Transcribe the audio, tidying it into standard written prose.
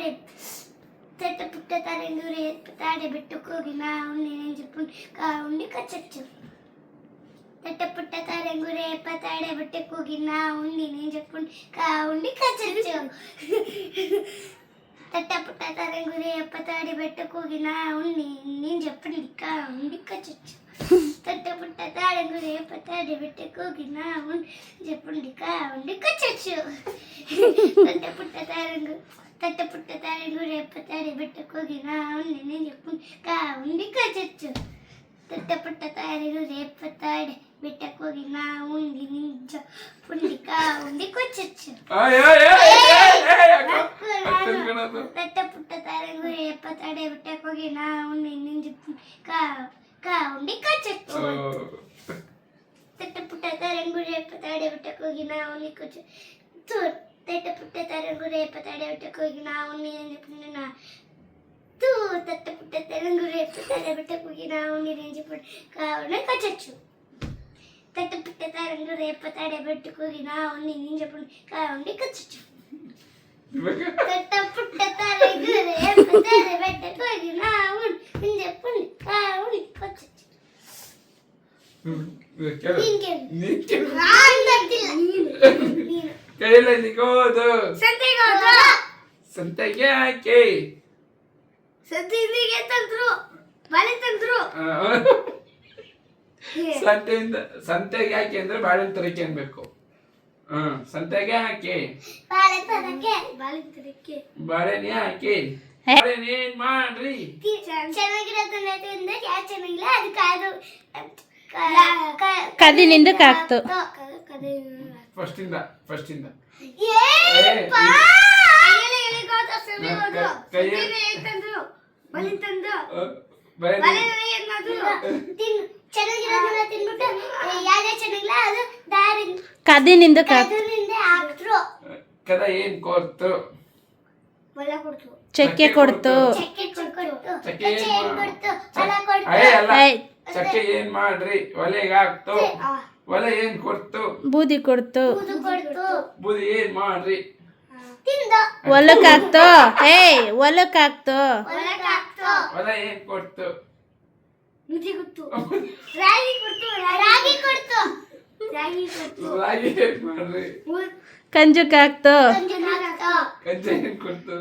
ತಾಡೆ ತಟ್ಟ ಪುಟ್ಟ ತರಂಗುರೆ ತಾಡೆ ಬಿಟ್ಟು ಕೂಗಿನ ಉಂಡಿ ನೆಂಜು ಉಂಡಿ ಕಚ್ಚಚ್ಚು ತಟ್ಟ ಪುಟ್ಟ ತರಂಗುರೆ ತಾಡೆ ಬಿಟ್ಟು ಕೂಗಿನ ಉಂಡಿ ನೆಂಜು ಉಂಡಿ ಕಚ್ಚಚ್ಚು ತಟ್ಟ ಪುಟ್ಟ ತರಂಗುರೆ ತಾಡೆ ಬಿಟ್ಟು ಕೂಗಿನ ಉಂಡಿ ನೆಂಜು ಉಂಡಿ ಕಚ್ಚಚ್ಚು ತಟ್ಟ ಪುಟ್ಟ ತಾಳಂಗುರೆ ತಾಡೆ ಬಿಟ್ಟು ಕೂಗಿನ ಉಂಡಿ ಉಂಡಿ ಕಚ್ಚಚ್ಚು ತಟ್ಟ ಪುಟ್ಟ ತಾಳಂಗುರೆ ತಾಡೆ ಬಿಟ್ಟು ಕೂಗಿನ ಉಂಡಿ ನೆಂಜು ಉಂಡಿ ಕಚ್ಚಚ್ಚು ತಟ್ಟ ಪುಟ್ಟ ತಾಳಂಗುರೆ ತಾಡೆ ಬಿಟ್ಟು ಕೂಗಿನ ಉಂಡಿ ನಿಂಜ ಉಂಡಿ ಕಚ್ಚಚ್ಚು ತಟ್ಟ ಪುಟ್ಟ ತಾಳಂಗುರೆ ತಾಡೆ ಬಿಟ್ಟು ಕೂಗಿನ ಉಂಡಿ ನಿಂಜ ಉಂಡಿ ಕಚ್ಚಚ್ಚು ತಟ್ಟ ಪುಟ್ಟ ತರಂಗುರೆ ತಾಡೆ ಬಿಟ್ಟು ಕೂಗಿನ ಉಂಡಿ ಕಚ್ಚಚ್ಚು ತಟ್ಟ ಪುಟ್ಟ ತರಂಗುರೆ ತಾಡೆ ಬಿಟ್ಟು ಕೂಗಿನ ಉಂಡಿ ನಿಂಜ ತಟ್ಟ ಪುಟ್ಟ ತರಂಗುರೆ ತಾಡೆ ಬಿಟ್ಟು ಕೂಗಿನ ಉಂಡಿ ನಿಂಜ ಉಂಡಿ ಕಚ್ಚಚ್ಚು ತಟ್ಟ ಪುಟ್ಟ ತರಂಗುರೆ ತಾಡೆ ಬಿಟ್ಟು ಕೂಗಿನ ಉಂಡಿ ನಿಂಜ ಉಂಡಿ ಕಚ್ಚಚ್ಚು ತಟ್ಟ ಪುಟ್ಟ ತರಂಗುರೆ ತಾಡೆ ಬಿಟ್ಟು ಕೂಗಿನ ಉಂಡಿ ನಿಂಜ ಉಂಡಿ ಕಚ್ಚಚ್ಚು ಕೈಯಲ್ಲಿ ಸಿಗೋದು ಸಂತೆಗೆ ಹಾಕಿ ಸದ್ಯಕ್ಕೆ ತಂದ್ರು ಬಳೆ ತಂದ್ರು ಸಂತೆಗೆ ಹಾಕಿ ಅಂದ್ರೆ ಬಾಳೆಹಣ್ಣು ತರಕ್ಕೆ ಅನ್ಬೇಕು. ಸಂತೆಗೆ ಹಾಕಿ ಬಾಳೆ ತರಕ್ಕೆ ಬಾಳೆಹಣ್ಣೆ ಹಾಕಿ ಬಾಳೆಹಣ್ಣು ಏನ್ ಮಾಡ್ರಿ ಚೆನ್ನಾಗಿರೋದನ್ನ ತಿಂದ್ರೆ ಯಾರು ಚೆನ್ನಾಗಿಲ್ಲ ಅದು ಕದಿನಿಂದ ಕಾಕ್ತು ಫಸ್ಟ್ ಇಂದ ಚೆನ್ನಾಗಿರೋದನ್ನ ತಿನ್ಬಿಟ್ಟು ಯಾರೇ ಚೆನ್ನಾಗಿಲ್ಲ ಅದು ದಾರಿ ಕದಿನಿಂದ ಕಾಕ್ತು ಕದ ಏನ್ ಕೊಡ್ತು ಹೊಲ ಕೊಡ್ತು ಚಕ್ಕೆ ಕೊಡ್ತು ಚಕ್ಕೆ ಏನ್ ಮಾಡ್ರಿ ಒಲೆಗೆ ಹಾಕ್ತು ಒಲೆ ಏನ್ ಕೊಡ್ತು ಬೂದಿ ಕೊಡ್ತು ಬೂದಿ ಏನ್ ಮಾಡ್ರಿ ಹೊಲಕ್ ಹಾಕ್ತು ಹೊಲಕ್ ಹಾಕ್ತು ಒಲ ಏನ್ ಕೊಡ್ತು ರಾಗಿ ಏನ್ ಮಾಡ್ರಿ ಕಂಜಕ್ ಹಾಕ್ತು ಕಂಜ ಏನ್ ಕೊಡ್ತು